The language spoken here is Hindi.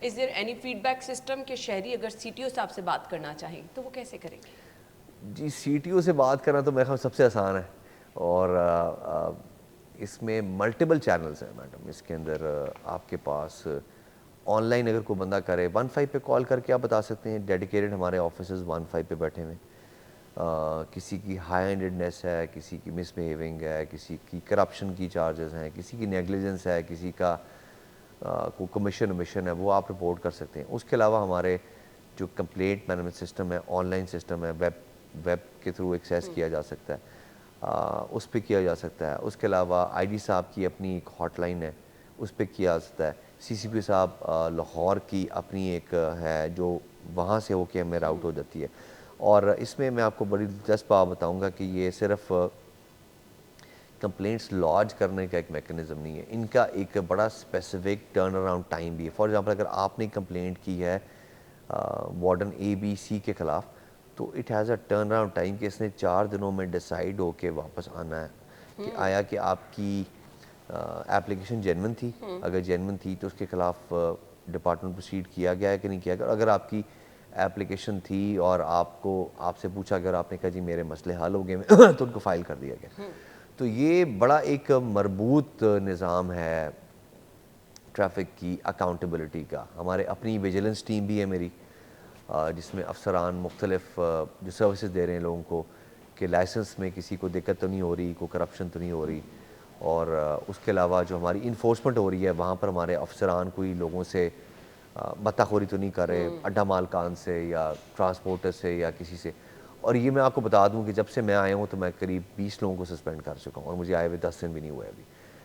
Is there any feedback system कि शहरी अगर सीटीओ साहब से बात करना चाहें तो वो कैसे करेंगे? जी, सीटीओ से बात करना तो मेरे ख्याल सबसे आसान है। और इसमें मल्टीपल चैनल्स हैं मैडम। इसके अंदर आपके पास ऑनलाइन अगर कोई बंदा करे 15 पे कॉल करके आप बता सकते हैं। डेडिकेटेड हमारे ऑफिसर्स 15 पे बैठे हुए हैं। किसी की हाई हैंडेडनेस है, किसी की मिसबिहेविंग है, किसी की करप्शन की चार्जेस हैं, किसी की नेग्लिजेंस है, किसी का को कमीशन वमीशन है, वो आप रिपोर्ट कर सकते हैं। उसके अलावा हमारे जो कंप्लेंट मैनेजमेंट सिस्टम है, ऑनलाइन सिस्टम है, वेब वेब के थ्रू एक्सेस किया जा सकता है, उस पर किया जा सकता है। उसके अलावा आईडी साहब की अपनी एक हॉटलाइन है, उस पर किया जा सकता है। सीसीपी साहब लाहौर की अपनी एक है जो वहाँ से होके हमें राउट हो जाती है। और इसमें मैं आपको बड़ी दिलचस्प बात बताऊँगा कि ये सिर्फ कंप्लेंट्स लॉन्च करने का एक मेकनिज़म नहीं है, इनका एक बड़ा स्पेसिफिक टर्न अराउंड टाइम भी है। फॉर एग्जांपल अगर आपने कंप्लेंट की है वार्डन ABC के ख़िलाफ़, तो it has a turn around time कि इसने 4 दिनों में डिसाइड होके वापस आना है कि आया कि आपकी एप्लीकेशन जेन्युइन थी। अगर जेन्युइन थी तो उसके ख़िलाफ़ डिपार्टमेंट प्रोसीड किया गया है कि नहीं किया गया। अगर आपकी एप्लीकेशन थी और आपको आपसे पूछा अगर आपने कहा जी मेरे मसले हल हो गए तो उनको फ़ाइल कर दिया गया। तो ये बड़ा एक मरबूत निज़ाम है ट्रैफिक की अकाउंटेबिलिटी का। हमारे अपनी विजिलेंस टीम भी है मेरी, जिसमें अफसरान मुख्तलिफ जो सर्विसेज दे रहे हैं लोगों को कि लाइसेंस में किसी को दिक्कत तो नहीं हो रही, कोई करप्शन तो नहीं हो रही। और उसके अलावा जो हमारी इन्फोर्समेंट हो रही है वहाँ पर हमारे अफसरान कोई लोगों से बत्ताखोरी तो नहीं कर रहे, अड्डा मालकान से या ट्रांसपोर्टर से या किसी से। और ये मैं आपको बता दूं कि जब से मैं आया हूँ तो मैं करीब 20 लोगों को सस्पेंड कर चुका हूँ और मुझे आए हुए 10 दिन भी नहीं हुए अभी।